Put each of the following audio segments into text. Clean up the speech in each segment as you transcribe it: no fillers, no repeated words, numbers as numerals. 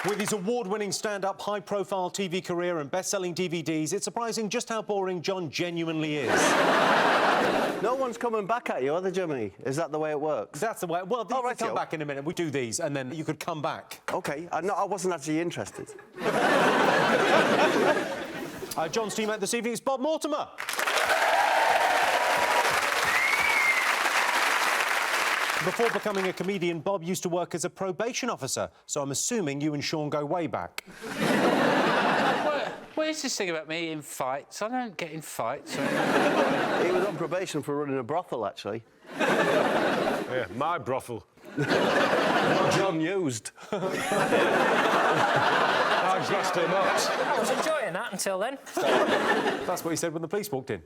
With his award-winning stand-up, high-profile TV career and best-selling DVDs, it's surprising just how boring Jon genuinely is. No one's coming back at you, are they, Jimmy? Is that the way it works? That's the way... Well, Oh, we'll right, come back in a minute. We do these, and then you could come back. OK. I wasn't actually interested. Jon's teammate this evening is Bob Mortimer. Before becoming a comedian, Bob used to work as a probation officer, so I'm assuming you and Sean go way back. What is this thing about me in fights? I don't get in fights. He was on probation for running a brothel, actually. Yeah, my brothel. Jon used. I gassed him out. I was enjoying that until then. That's what he said when the police walked in.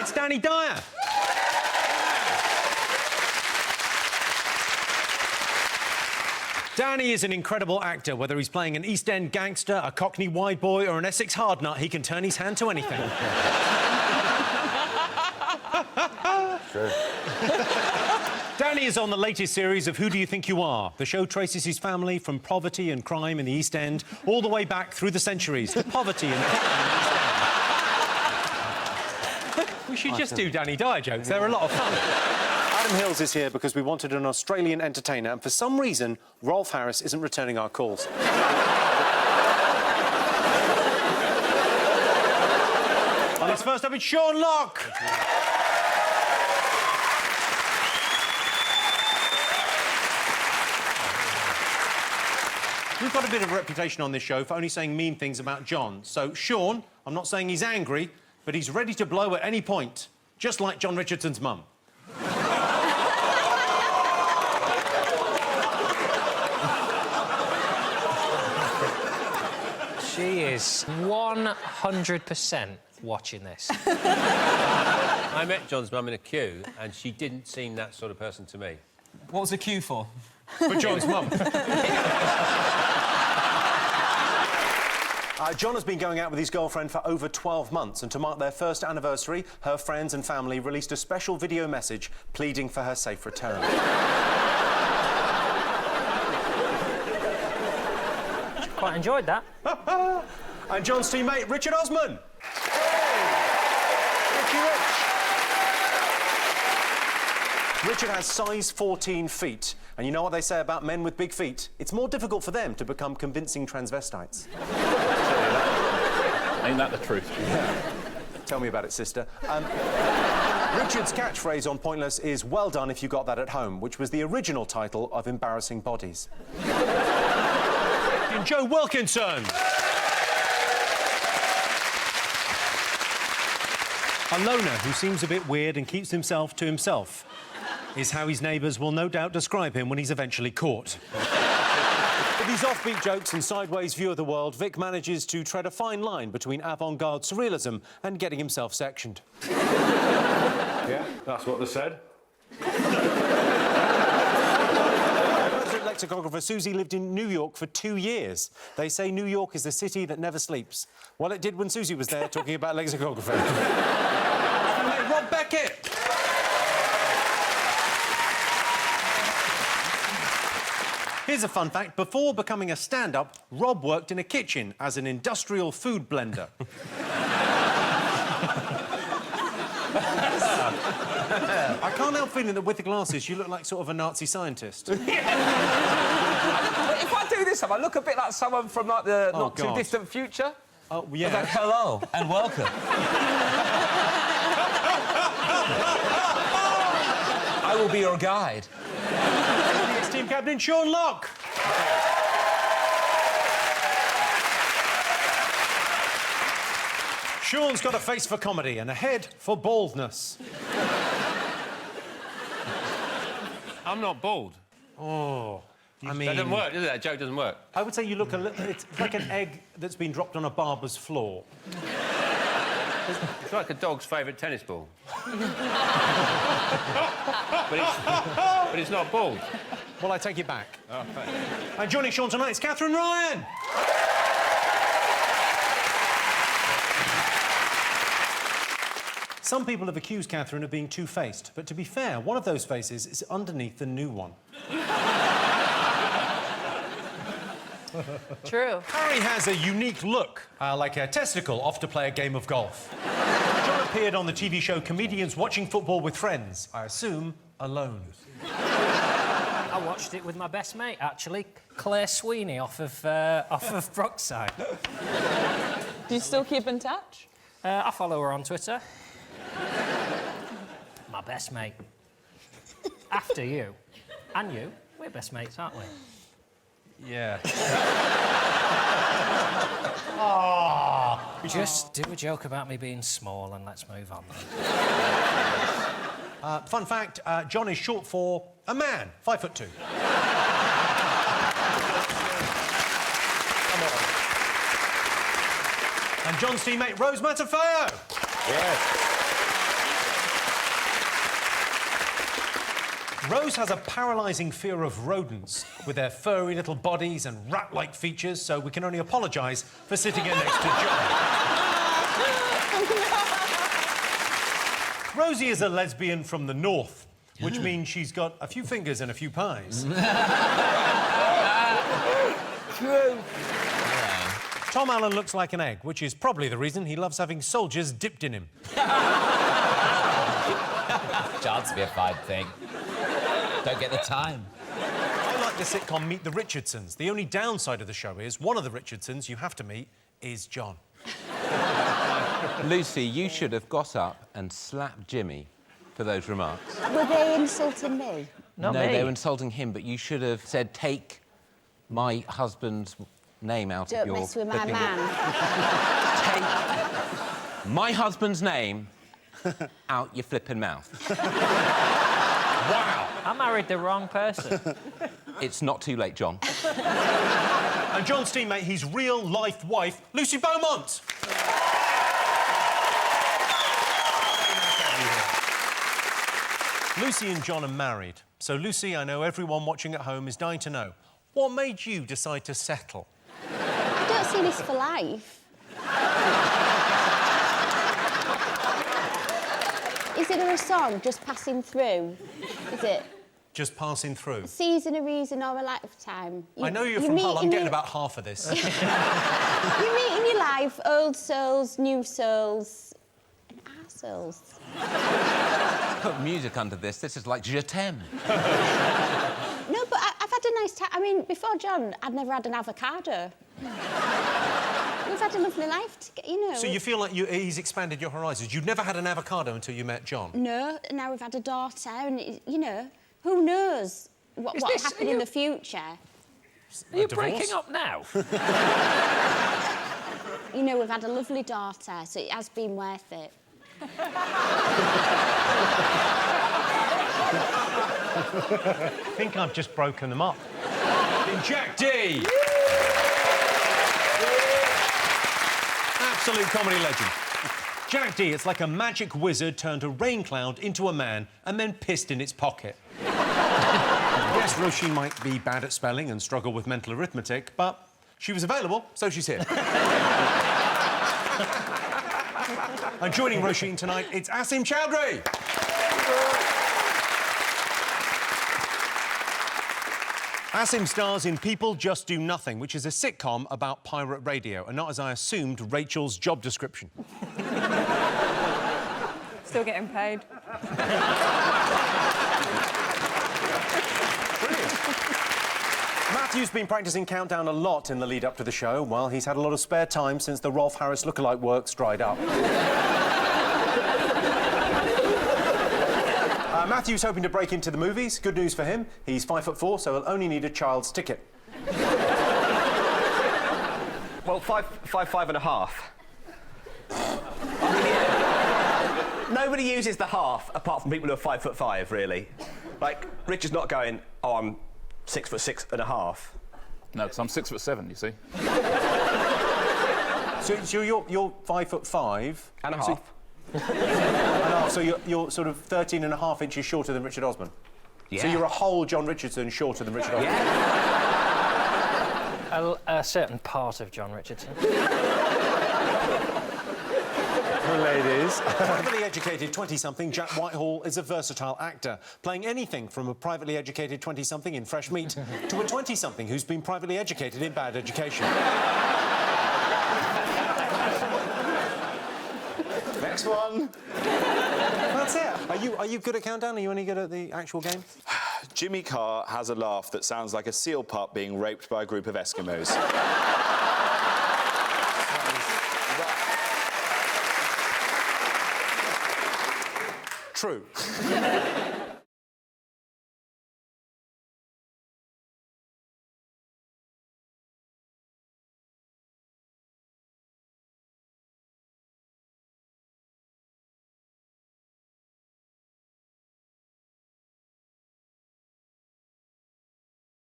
It's Danny Dyer. Danny is an incredible actor. Whether he's playing an East End gangster, a Cockney wide boy or an Essex hardnut, he can turn his hand to anything. True. Danny is on the latest series of Who Do You Think You Are? The show traces his family from poverty and crime in the East End all the way back through the centuries to poverty and crime in the East End. We should just do Danny Dyer jokes. They're a lot of fun. Adam Hills is here because we wanted an Australian entertainer, and for some reason, Rolf Harris isn't returning our calls. On his first up, it's Sean Locke. We've got a bit of a reputation on this show for only saying mean things about Jon. So, Sean, I'm not saying he's angry, but he's ready to blow at any point, just like Jon Richardson's mum. She is 100% watching this. I met Jon's mum in a queue, and she didn't seem that sort of person to me. What was the queue for? For Jon's mum. Jon has been going out with his girlfriend for over 12 months, and to mark their first anniversary, her friends and family released a special video message pleading for her safe return. Quite enjoyed that. And Jon's teammate, Richard Osman. Richard has size 14 feet, and you know what they say about men with big feet? It's more difficult for them to become convincing transvestites. Ain't that the truth? Yeah. Tell me about it, sister. Richard's catchphrase on Pointless is "Well done if you got that at home," which was the original title of Embarrassing Bodies. And Joe Wilkinson. A loner who seems a bit weird and keeps himself to himself is how his neighbours will no doubt describe him when he's eventually caught. With these offbeat jokes and sideways view of the world, Vic manages to tread a fine line between avant-garde surrealism and getting himself sectioned. Yeah, that's what they said. Lexicographer Susie lived in New York for 2 years. They say New York is the city that never sleeps. Well, it did when Susie was there talking about lexicography. Rob Beckett. Here's a fun fact. Before becoming a stand-up, Rob worked in a kitchen as an industrial food blender. I can't help feeling that with the glasses, you look like sort of a Nazi scientist. If I do this, I look a bit like someone from, like, the not-too-distant future. Oh, yeah. Like, hello and welcome. I will be your guide. It's team captain Sean Locke. Sean's got a face for comedy and a head for baldness. I'm not bald. Oh, I mean... That doesn't work, does it? That joke doesn't work. I would say you look a little... It's like an egg that's been dropped on a barber's floor. It's like a dog's favourite tennis ball. but it's not bald. Well, I take it back. Oh, thanks. And joining Sean tonight is Catherine Ryan. Some people have accused Catherine of being two-faced, but to be fair, one of those faces is underneath the new one. True. Harry has a unique look, like a testicle off to play a game of golf. John appeared on the TV show Comedians Watching Football with Friends, I assume alone. I watched it with my best mate, actually, Claire Sweeney, off of Brookside. Do you still keep in touch? I follow her on Twitter. My best mate. After you. And you. We're best mates, aren't we? Yeah. Just do a joke about me being small and let's move on. Fun fact, John is short for a man, 5'2". And John's teammate, Rose Matafeo. Yes. Rose has a paralysing fear of rodents with their furry little bodies and rat-like features, so we can only apologise for sitting here next to John. Rosie is a lesbian from the north, which means she's got a few fingers and a few pies. True. Tom Allen looks like an egg, which is probably the reason he loves having soldiers dipped in him. Chance to be a fine thing. Don't get the time. I like the sitcom Meet the Richardsons. The only downside of the show is one of the Richardsons you have to meet is John. Lucy, you should have got up and slapped Jimmy for those remarks. Were they insulting me? Not no, me. they were insulting him, but you should have said, take my husband's name out Don't of your... mess with my flipping- man. Take my husband's name out your flipping mouth. Wow! I married the wrong person. It's not too late, John. And John's teammate, his real-life wife, Lucy Beaumont. Lucy and John are married. So, Lucy, I know everyone watching at home is dying to know, what made you decide to settle? I don't see this for life. Is it a song, Just Passing Through? Is it? Just passing through. A season, a reason, or a lifetime? I know you're from Hull. I'm getting about half of this. You meet in your life old souls, new souls, and arseholes. Put music under this. This is like Je t'aime. No, but I've had a nice time. I mean, before John, I'd never had an avocado. We've had a lovely life, you know. So you feel like he's expanded your horizons. You'd never had an avocado until you met John? No, now we've had a daughter, and, you know, who knows what'll happen in the future. Are you breaking up now? You know, we've had a lovely daughter, so it has been worth it. I think I've just broken them up. In Jack D! Absolute comedy legend. Jack D, it's like a magic wizard turned a rain cloud into a man and then pissed in its pocket. Yes, Roisin might be bad at spelling and struggle with mental arithmetic, but she was available, so she's here. And joining Roisin tonight, it's Asim Chowdhury. Asim stars in People Just Do Nothing, which is a sitcom about pirate radio, and not, as I assumed, Rachel's job description. Still getting paid. Matthew's been practising Countdown a lot in the lead-up to the show. Well, he's had a lot of spare time since the Rolf Harris lookalike works dried up. Matthew's hoping to break into the movies. Good news for him. He's 5'4", so he'll only need a child's ticket. Well, 5'5". Nobody uses the half apart from people who are 5'5", really. Like, Richard's not going, oh, I'm 6'6.5". No, because I'm 6'7", you see. So you're 5'5". And a half. So you're sort of 13.5 inches shorter than Richard Osman. Yeah. So you're a whole Jon Richardson shorter than Richard Osman. Yeah. A certain part of Jon Richardson. ladies. Privately educated 20-something Jack Whitehall is a versatile actor, playing anything from a privately educated 20-something in Fresh Meat to a 20-something who's been privately educated in Bad Education. Next one. That's it. Are you good at countdown? Are you any good at the actual game? Jimmy Carr has a laugh that sounds like a seal pup being raped by a group of Eskimos. True.